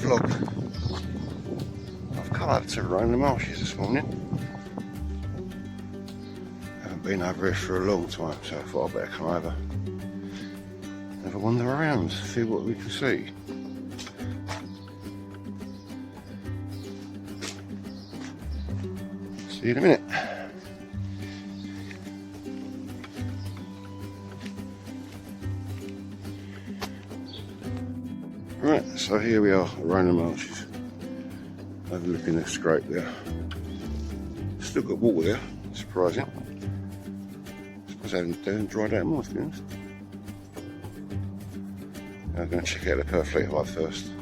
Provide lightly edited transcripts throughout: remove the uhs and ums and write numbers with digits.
vlog. I've come up to Rainham marshes this morning. Haven't been over here for a long time, so I thought I'd better come over and have a wander around, see what we can see. See you in a minute. Right, so here we are at Rainham marshes, overlooking the scrape there. Still got water there, surprising. Suppose I haven't dried out more, to be honest. I'm going to check out the Perfleet Hide first.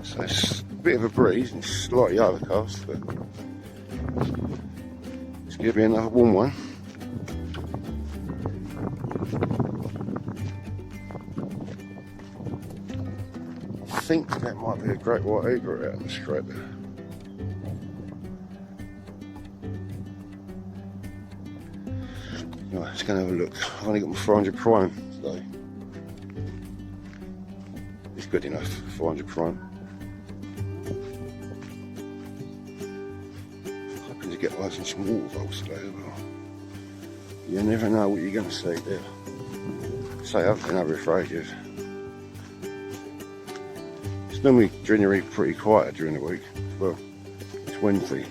So it's a bit of a breeze, and it's slightly overcast, but it's going to be another warm one. I think that might be a great white egret out in the scrape there. Right, let's go and have a look. I've only got my 400 prime today. It's good enough, 400 prime. Hoping to get loads and some waterfalls today as well. You never know what you're going to see there. Say, I've been over here for ages. It's normally generally pretty quiet during the week. Well, it's Wednesday.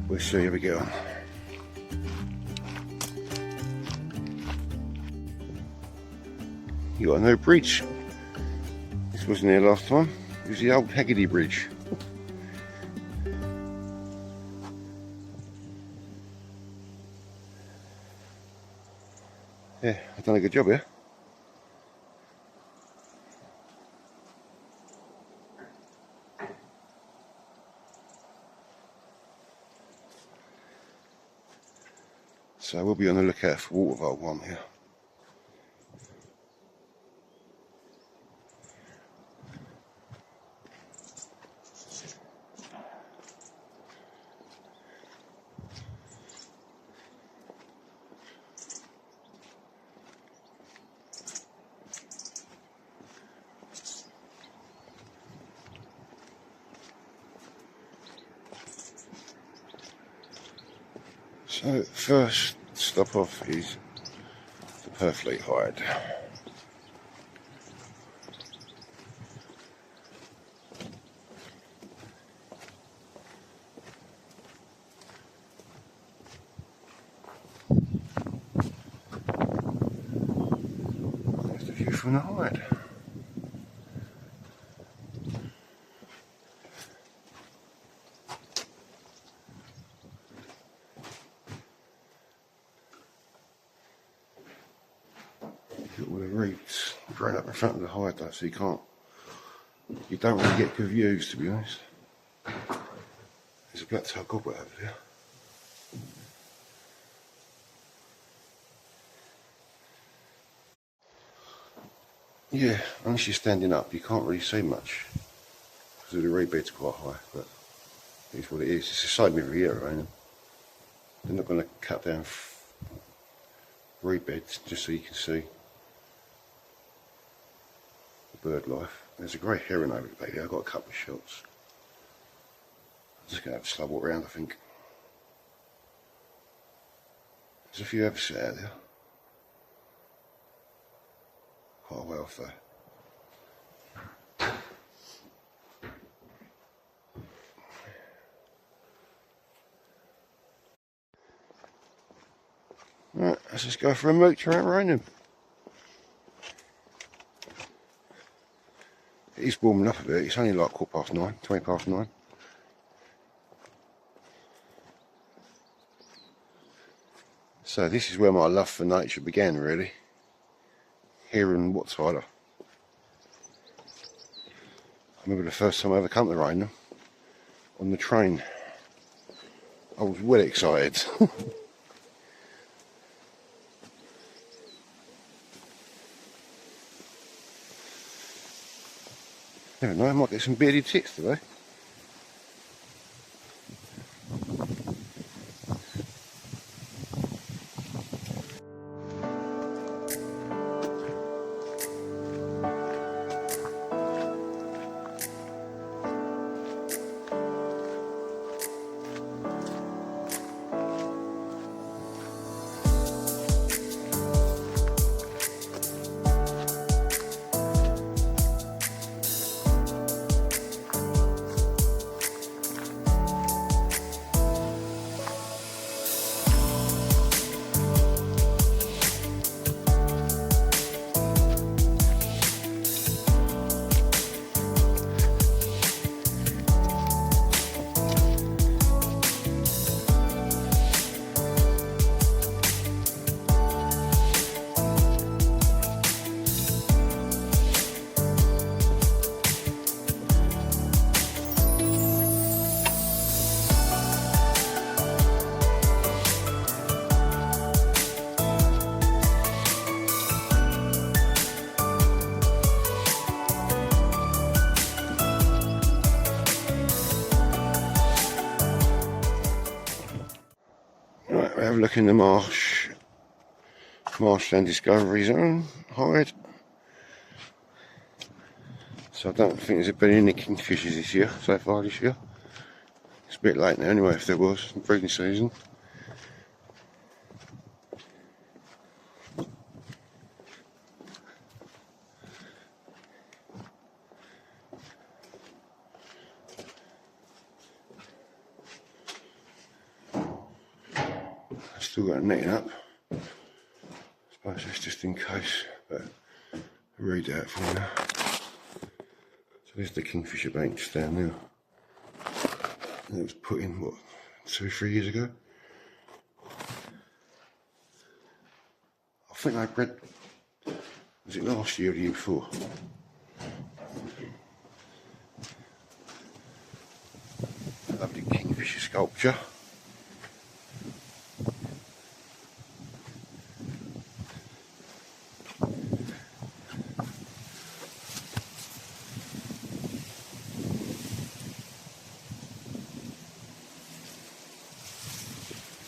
We'll see how we get on. You got a new bridge. This wasn't here last time. It was the old Haggerty Bridge. Yeah, I've done a good job here. So we'll be on the lookout for watervole one here. So first stop off is the Perfleet Hide. There's the view from the hide. All the reeds grown up in front of the hide though, so you don't really get good views, to be honest. There's a black-tailed gobbler over there. Yeah, unless you're standing up, you can't really see much because the reed bed's quite high, but it's what it is. It's the same every year, ain't it? They're not going to cut down reed beds just so you can see bird life. There's a great heron over there. I've got a couple of shots. I'm just going to have a slow walk around, I think. There's a few others out there. Quite a way off though. Right, let's just go for a mooch around Rainham. It's warming up a bit. It's only like 9:15, 20 past 9. So this is where my love for nature began, really. Here in Wattsweiler. I remember the first time I ever come to Rainham on the train. I was well excited. Never know, I might get some bearded tits today. have a look in the marshland discovery zone, hide. So I don't think there's been any kingfishers this year, so far this year. It's a bit late now anyway, if there was, breeding season. I've still got a netting up. I suppose that's just in case, but I'll read out for you now. So there's the kingfisher banks down there. And it was put in, what, 2-3 years ago? I think I bred, was it last year or the year before? Lovely kingfisher sculpture.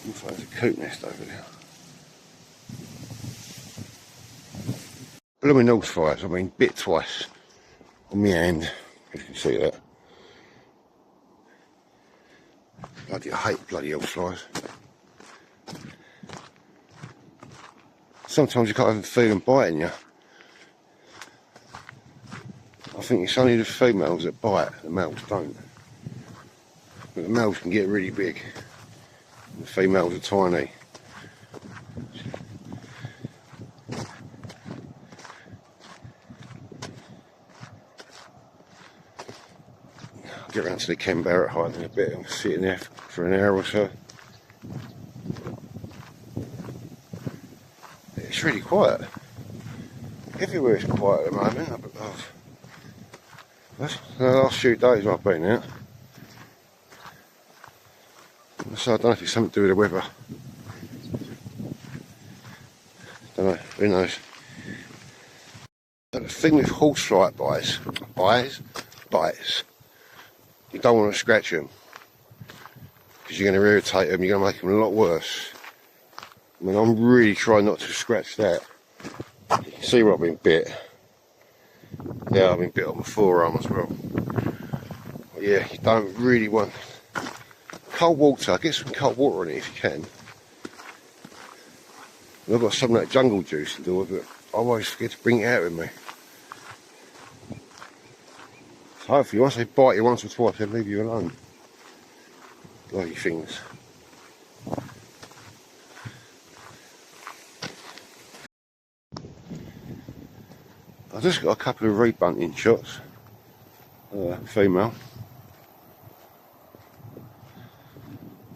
Looks like there's a coot nest over there. Blooming nose flies, I mean, bit twice on my hand, if you can see that. I hate bloody elf flies. Sometimes you can't even feel them biting you. I think it's only the females that bite, the males don't. But the males can get really big. The females are tiny. I'll get round to the Ken Barrett hide in a bit and sit in there for an hour or so. It's really quiet. Everywhere is quiet at the moment. That's the last few days I've been out. So I don't know if it's something to do with the weather. Don't know, who knows. But the thing with horsefly bites, you don't want to scratch them. Because you're going to irritate them, you're going to make them a lot worse. I mean, I'm really trying not to scratch that. You can see where I've been bit. Yeah, I've been bit on my forearm as well. But yeah, you don't really want cold water. Get some cold water in it if you can. And I've got some of that jungle juice to do with it. I always forget to bring it out with me. So hopefully once they bite you once or twice, they'll leave you alone. Bloody things. I've just got a couple of rebunting shots. Female.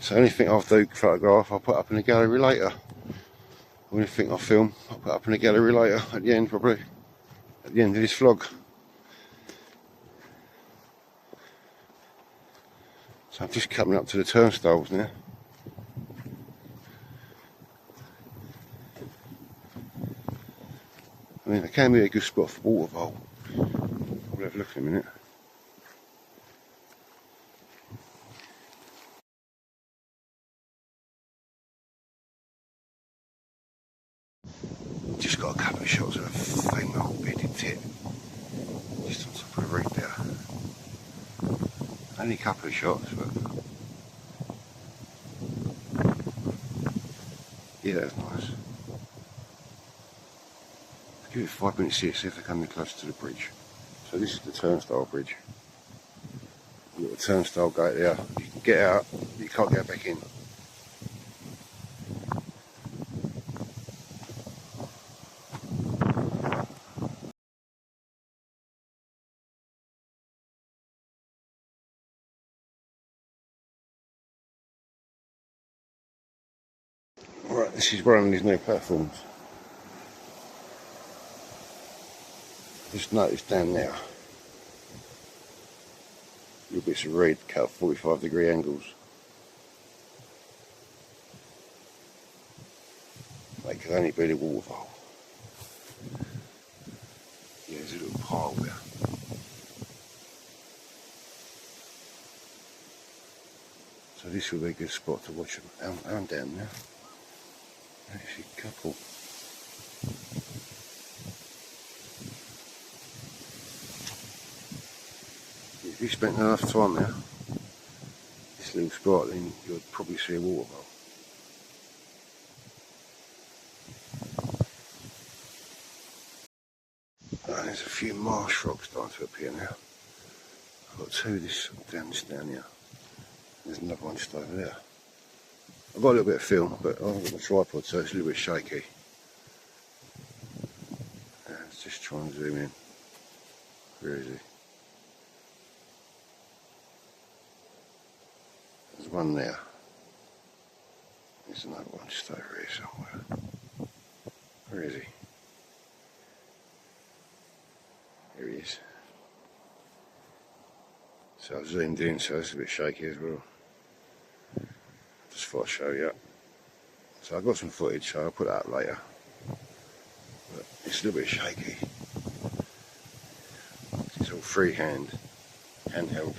So anything I do photograph, I'll put up in the gallery later. Or anything I film, I'll put up in the gallery later, at the end probably. At the end of this vlog. So I'm just coming up to the turnstiles now. I mean, it can be a good spot for watervole. We'll have a look in a minute. Just got a couple of shots of a female bearded tit. Just on top of the reef there. Only a couple of shots, but yeah, that's nice. Give it 5 minutes here, see if they're coming close to the bridge. So this is the turnstile bridge. You've got a turnstile gate there. You can get out, but you can't get back in. Right, this is one of these new platforms. Just noticed down there, little bits of reed cut 45-degree angles. They could only be the watervole. Yeah, there's a little pile there. So this will be a good spot to watch them. I'm down there. Actually, a couple. If you spent enough time there, this little spot, then you'll probably see a water bowl. There's a few marsh rocks starting to appear now. I've got two down here. There's another one just over there. I've got a little bit of film, but I haven't got my tripod, so it's a little bit shaky. Let's just try and zoom in. Where is he? There's one there. There's another one just over here somewhere. Where is he? Here he is. So I've zoomed in, so it's a bit shaky as well. Just thought I'd show you. So I've got some footage, so I'll put that up later. But it's a little bit shaky. It's all freehand, handheld.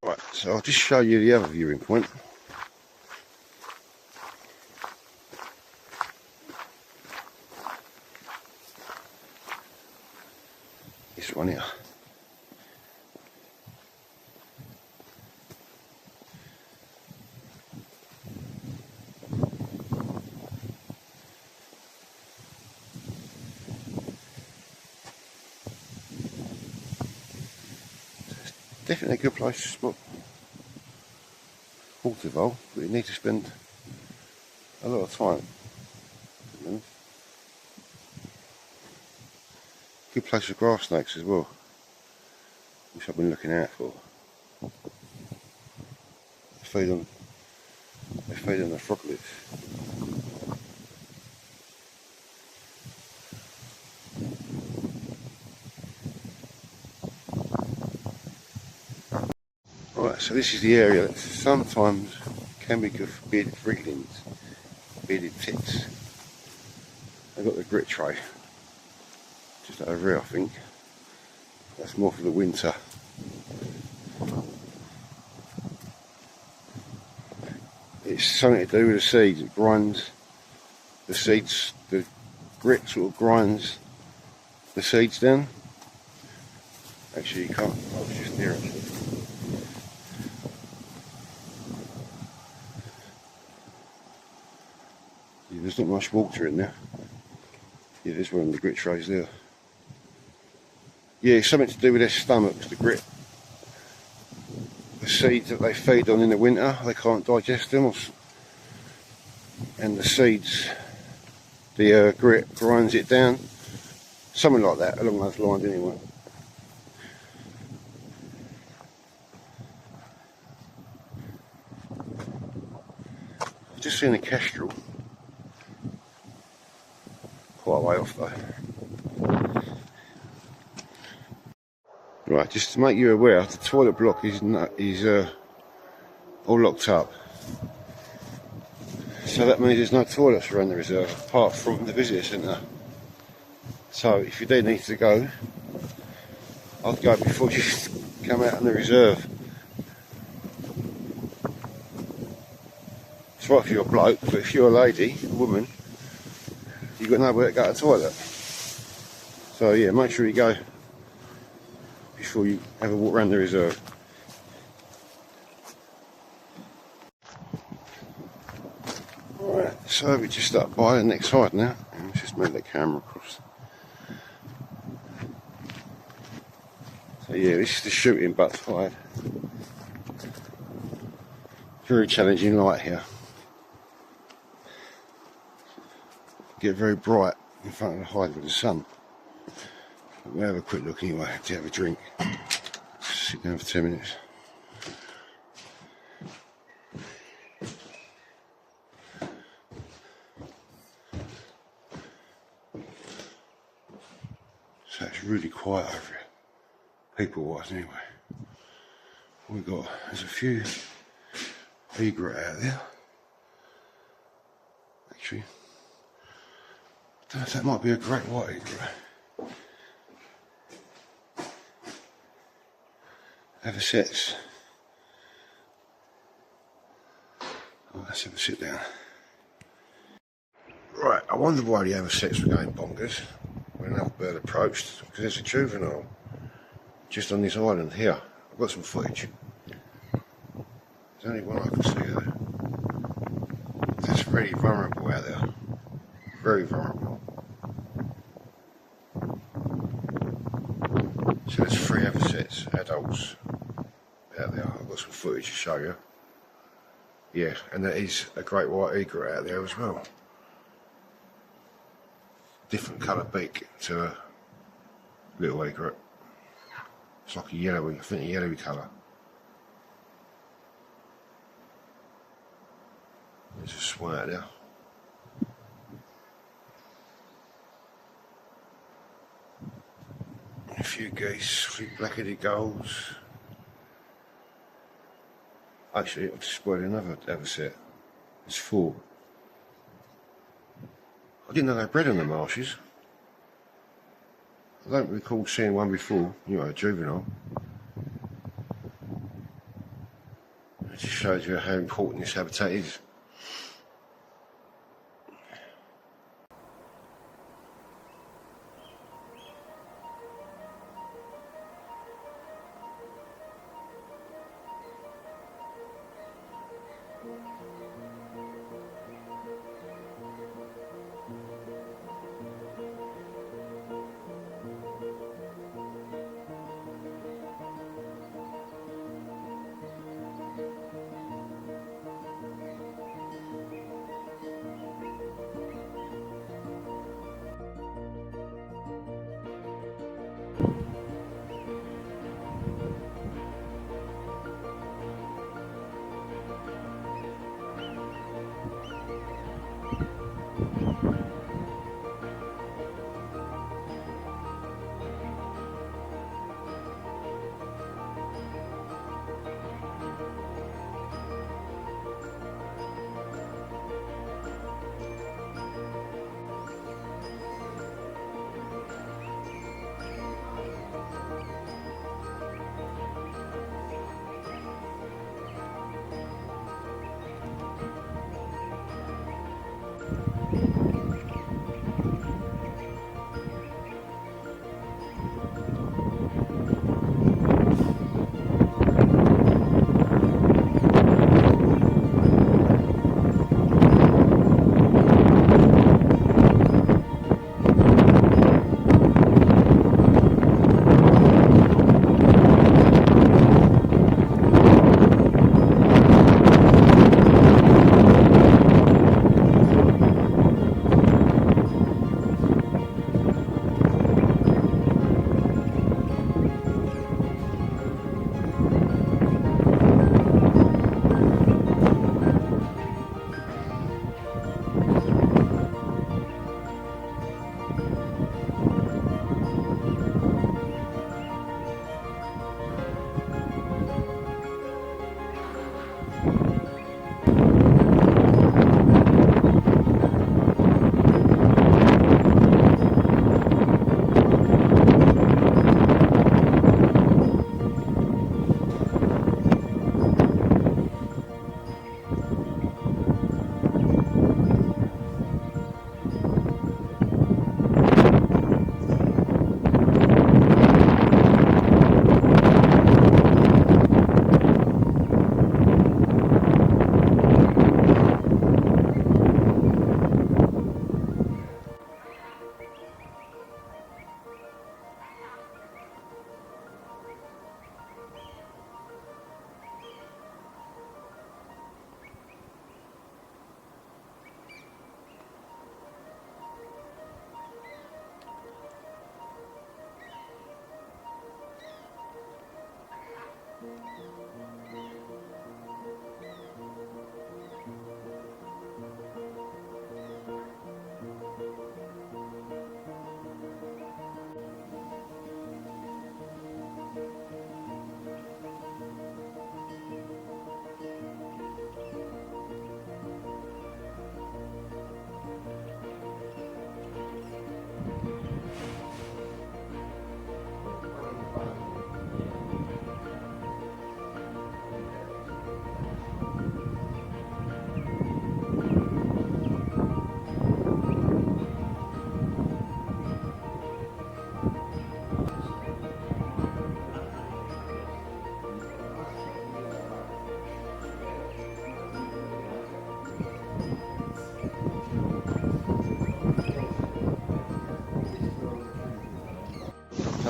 Right, so I'll just show you the other viewing point. This one here. Definitely a good place to spot water vole, but you need to spend a lot of time. Good place for grass snakes as well, which I've been looking out for. They feed on the froglets. Right, so this is the area that sometimes can be good for bearded wrigglings, bearded tits. They've got the grit tray just over here, I think. That's more for the winter. It's something to do with the seeds. It grinds the seeds, the grit sort of grinds the seeds down. Actually, you can't. I was just near it. There's not much water in there. Yeah, there's one of the grit trays there. Yeah, it's something to do with their stomachs, the grit. The seeds that they feed on in the winter, they can't digest them. And the seeds, the grit grinds it down. Something like that, along those lines anyway. I've just seen a kestrel. Quite a way off though. Right, just to make you aware, the toilet block is all locked up. So that means there's no toilets around the reserve apart from the visitor centre. So if you do need to go, I'd go before you come out in the reserve. It's right for your bloke, but if you're a lady, a woman, you've got nowhere to go to the toilet. So yeah, make sure you go before you have a walk around the reserve. Right, so we just up by the next side now. Let's just move the camera across. So yeah, this is the shooting butt side. Very challenging light here. Get very bright in front of the hide with the sun. We'll have a quick look anyway to have a drink. Sit down for 10 minutes. So it's really quiet over here, people-wise anyway. There's a few egret out there. Actually, I don't know if that might be a great white egret. Avocets. Oh, let's have a sit down. Right, I wonder why the avocets were going bonkers when another bird approached, because there's a juvenile just on this island here. I've got some footage. There's only one I can see though. That's very vulnerable out there. Very vulnerable. So there's 3 avocets, adults, out there. I've got some footage to show you. Yeah, and there is a great white egret out there as well. Different colour beak to a little egret. It's like a yellowy, I think a yellowy colour. There's a swan out there. A few geese, 3 black-headed gulls. Actually, I've just spotted another avocet. There's 4. I didn't know they bred in the marshes. I don't recall seeing one before, you know, a juvenile. It just shows you how important this habitat is.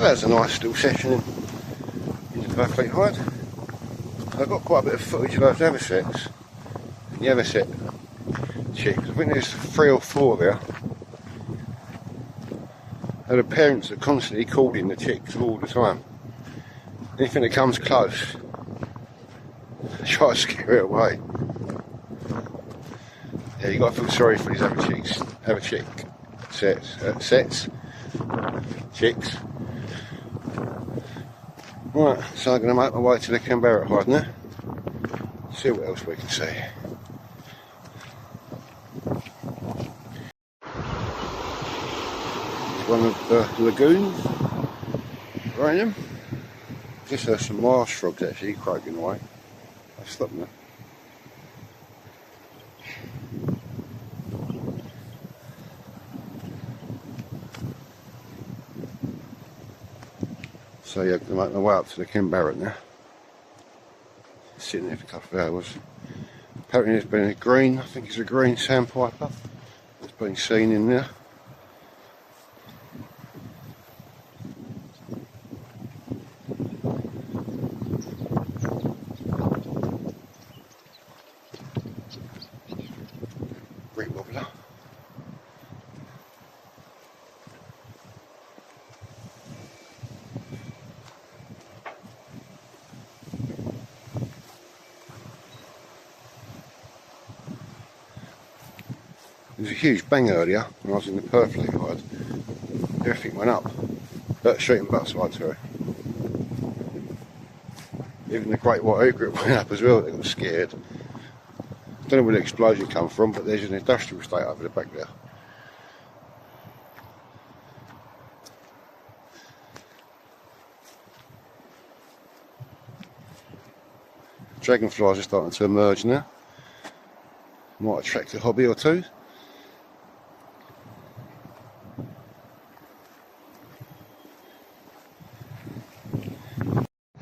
that's a nice little session in the Purfleet hide. I've got quite a bit of footage of those Eversets. The Everset chicks, I think there's 3 or 4 there. And the parents are constantly calling the chicks all the time. Anything that comes close, they try to scare it away. Yeah, you got to feel sorry for these other chicks. Have a chick sets, chicks. Right, so I'm going to make my way to the Canberra hide now. See what else we can see. It's one of the lagoons, Rainham. Just there's some marsh frogs actually croaking away. I've stopped now. So yeah, I'm going to make my way up to the Canberra now. Sitting there for a couple of hours. Apparently there's been a green, I think it's a green sandpiper that's been seen in there. Great wobbler. There was a huge bang earlier when I was in the Purfleet hide. Everything went up. Street and butt side, sorry. Even the great white egret went up as well, they got scared. Don't know where the explosion come from, but there's an industrial estate over the back there. Dragonflies are starting to emerge now. Might attract a hobby or two.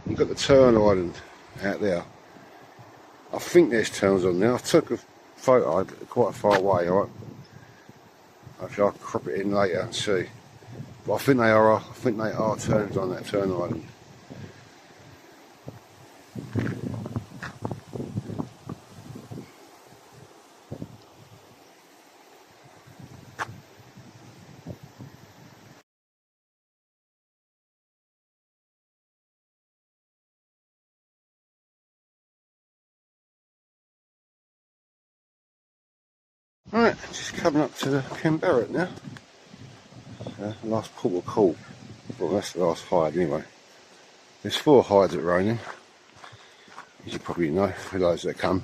You've got the Tern Island out there. I think there's terns on there. I took a photo quite far away, alright. Actually I'll crop it in later and see. But I think they are terns on that Tern Island. Right, just coming up to the Canberra now. Last port of call. Well, that's the last hide anyway. There's 4 hides at Rainham, as you probably know, for those that come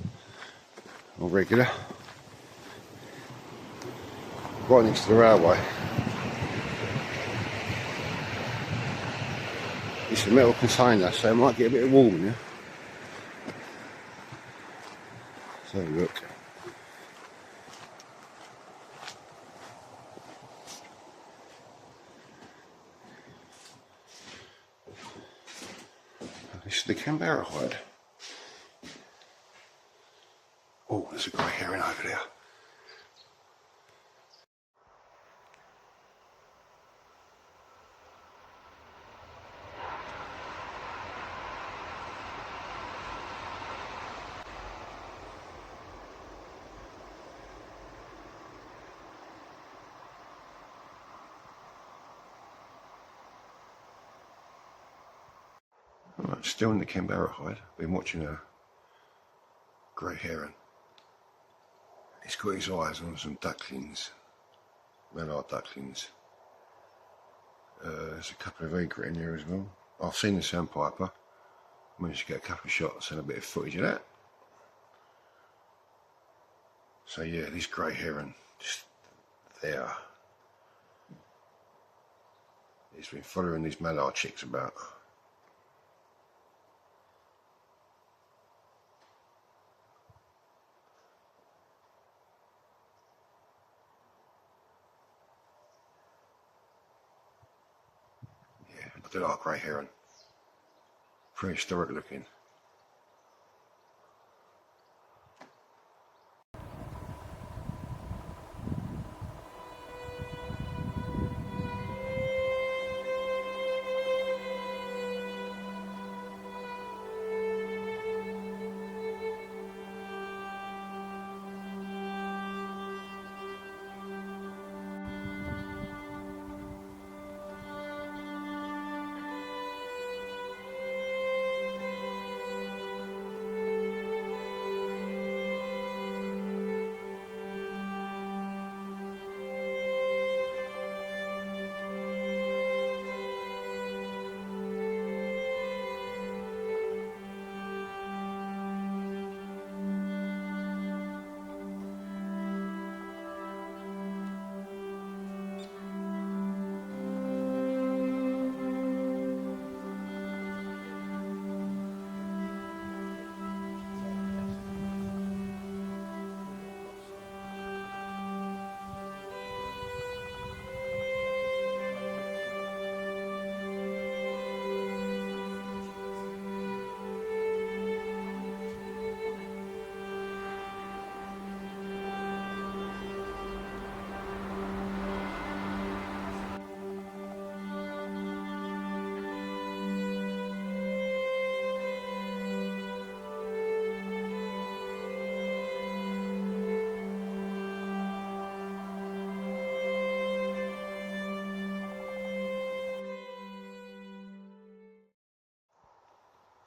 on regular. Right next to the railway. It's a metal container, so it might get a bit warm in here. Let's have a look. This is the Canberra hide. Oh, there's a grey heron over there. Right, still in the Canberra hide. Been watching a grey heron. He's got his eyes on some ducklings, mallard ducklings. There's a couple of egret in here as well. I've seen the sandpiper. Managed to get a couple of shots and a bit of footage of that. So yeah, this grey heron just there. He's been following these mallard chicks about. Yeah, I do like grey heron. Prehistoric looking.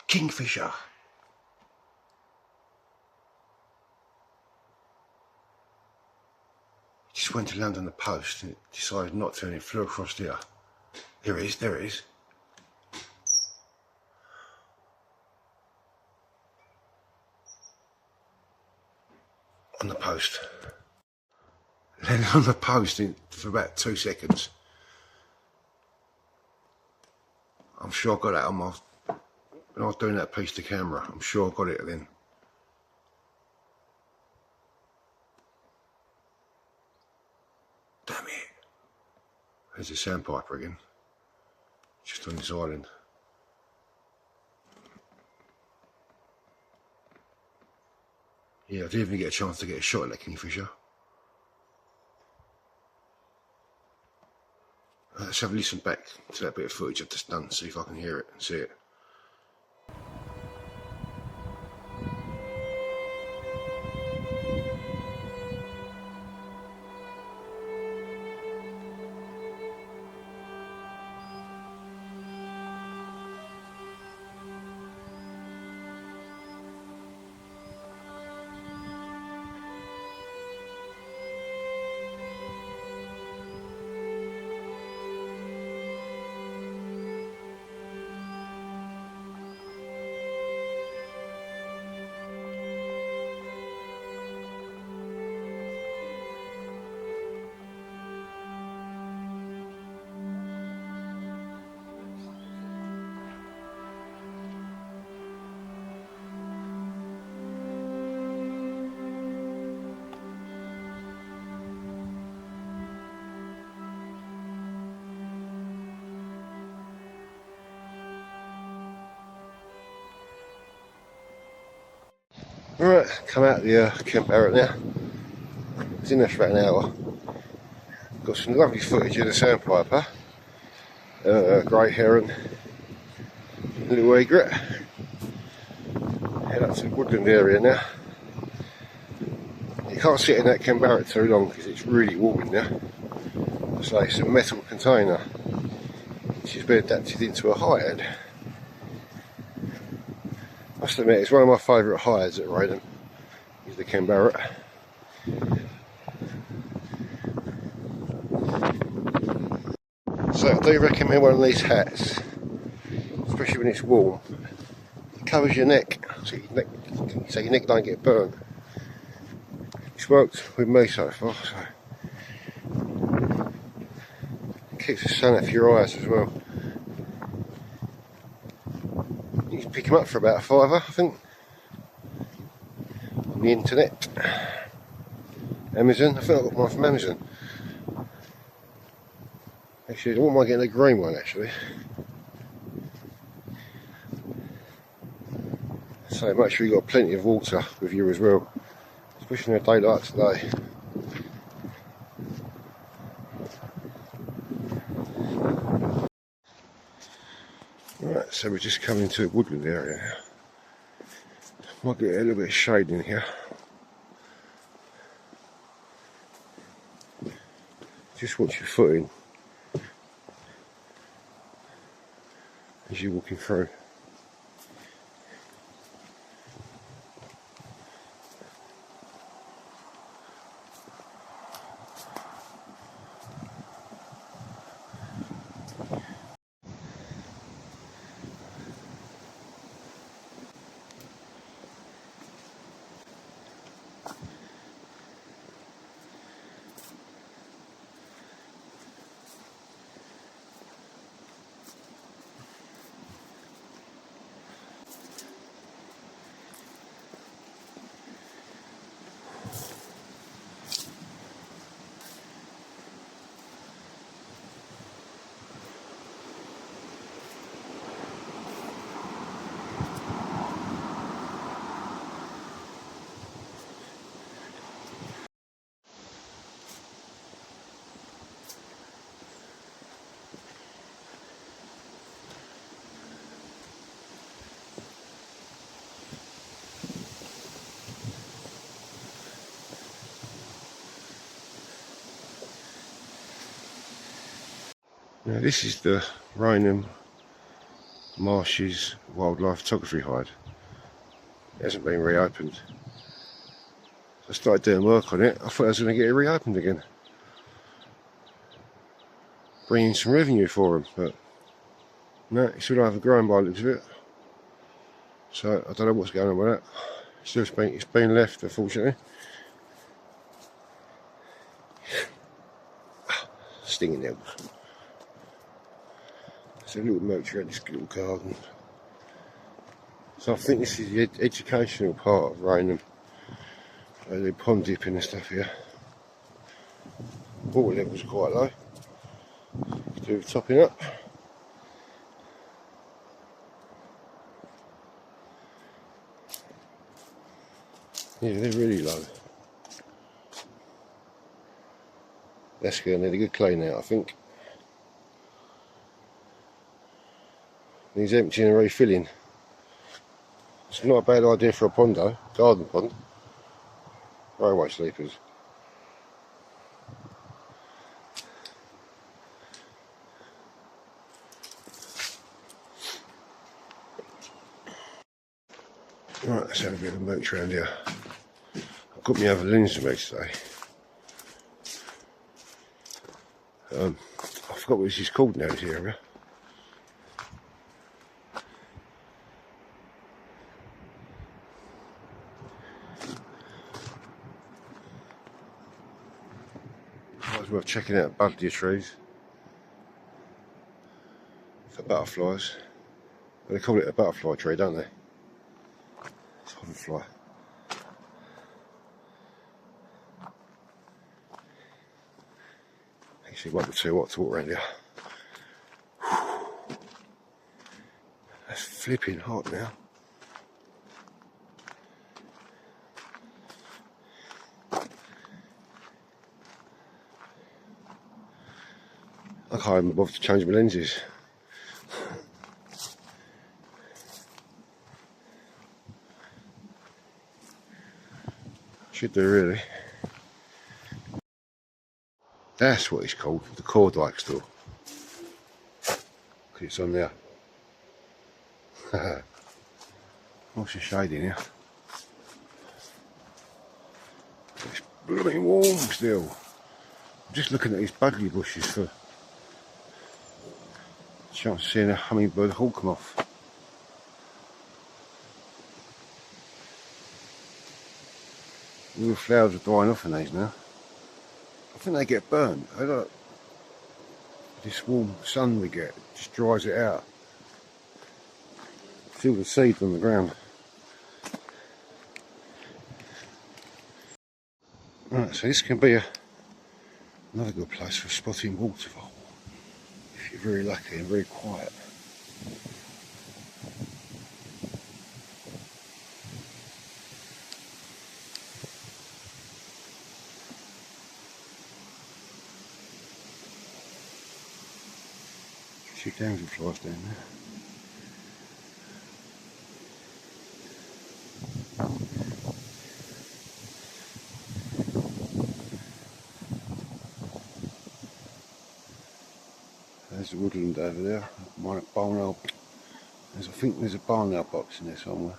Kingfisher. Just went to land on the post and it decided not to, and it flew across here. There it is, there it is. On the post. Landed on the post for about 2 seconds. I'm sure I got that on my, when I was doing that piece to camera, I'm sure I got it then. Damn it. There's a sandpiper again. Just on this island. Yeah, I didn't even get a chance to get a shot at that kingfisher. Let's have a listen back to that bit of footage I've just done, see if I can hear it and see it. Right, come out of the Camp Barrett now. I was in there for about an hour. Got some lovely footage of the sandpiper, grey heron, little egret. Head up to the woodland area now. You can't sit in that Camp Barrett too long because it's really warm in there. So it's a metal container which has been adapted into a hide. Must admit, it's one of my favourite hides at Rainham, is the Camp Barrett. So I do recommend one of these hats, especially when it's warm. It covers your neck, so your neck don't get burnt. It's worked with me so far, so it keeps the sun off your eyes as well. You can pick them up for about £5, I think, on the internet. Amazon, I think I got one from Amazon. Actually, I wouldn't mind getting a green one actually. So make sure you've got plenty of water with you as well, especially in a day like today. Right, so we're just coming to a woodland area now. Might get a little bit of shade in here. Just watch your footing as you're walking through. Now this is the Rainham Marshes wildlife photography hide. It hasn't been reopened. So I started doing work on it. I thought I was going to get it reopened again, bringing some revenue for them, but no, it's still overgrown by the looks of it. So I don't know what's going on with that. It's been left, unfortunately. Stinging nails. It's a little mooch around this little garden. So I think this is the educational part of Rainham. They do pond dipping and stuff here. Water level's quite low. Do the topping up. Yeah, they're really low. That's going to need a good clean out, I think. Needs emptying and refilling. It's not a bad idea for a pond though, garden pond. Railway sleepers. Right, let's have a bit of a mooch around here. I've got my other lens to make today. I forgot what this is called now, this area. Might as well checking out buddleia trees for butterflies. But they call it a butterfly tree, don't they? It's hoverfly. Actually, it won't be too hot to walk around here. That's flipping hot now. I can't even bother to change my lenses. Should do really. That's what it's called, the Cordike store. Look, it's on there. What's the shade in here? It's blooming warm still. I'm just looking at these buddleia bushes for a chance of seeing a hummingbird hawk moth. All the flowers are dying off in these now. I think they get burnt. I don't. This warm sun we get just dries it out. Feel the seeds on the ground. Right, so this can be another good place for spotting waterfowl if you're very lucky and very quiet. See damselflies down there. There's the woodland over there. I think there's a barn owl box in there somewhere.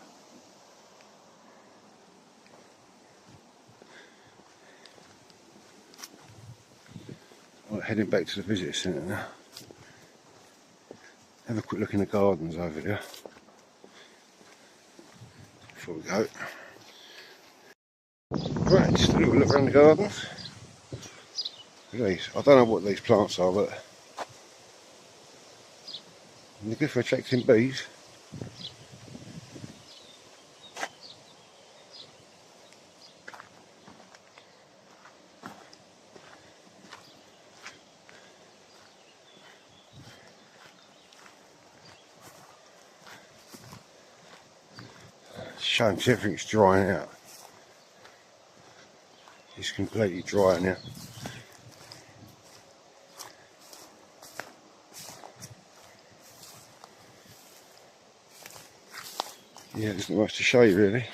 Right, heading back to the visitor centre now. Have a quick look in the gardens over there before we go. Right, just a little look around the gardens. Look at these. I don't know what these plants are, but they're good for attracting bees. Shame everything's drying out. It's completely dry now. Yeah, there's not much to show you really.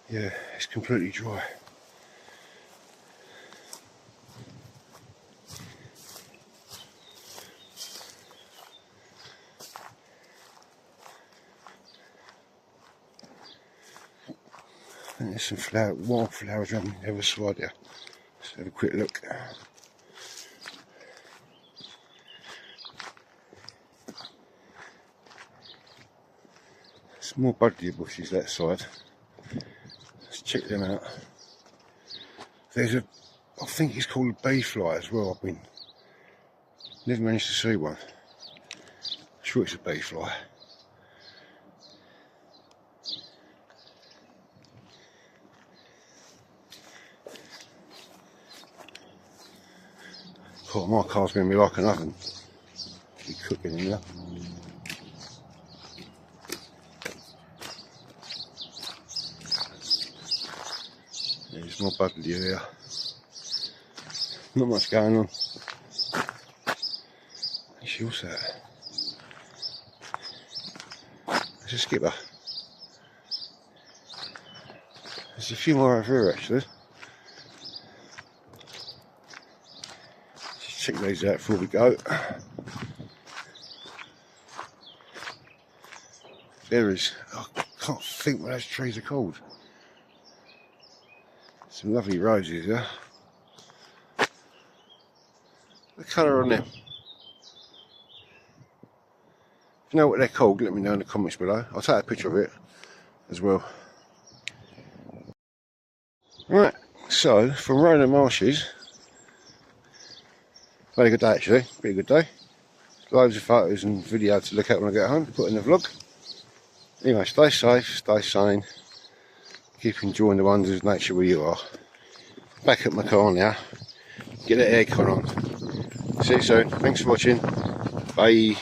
Yeah, it's completely dry. And there's some wildflowers around the other side there. Let's have a quick look. Some more buddleia bushes that side. Let's check them out. There's a, I think it's called a bayfly as well. I've never managed to see one. I'm sure it's a bayfly. Oh, my car's going to be like an oven. Be cooking in there. There's more buddleia here. Not much going on. Actually, what's that? There's a skipper. There's a few more over here actually. Just check these out before we go. There is, I can't think what those trees are called. Some lovely roses there. The colour on them. If you know what they're called, let me know in the comments below. I'll take a picture of it as well. Right, so from Rainham Marshes, very good day actually, pretty good day. Loads of photos and video to look at when I get home, put in the vlog. Anyway, stay safe, stay sane, keep enjoying the wonders of nature where you are. Back at my car now, get the aircon on. See you soon, thanks for watching, bye.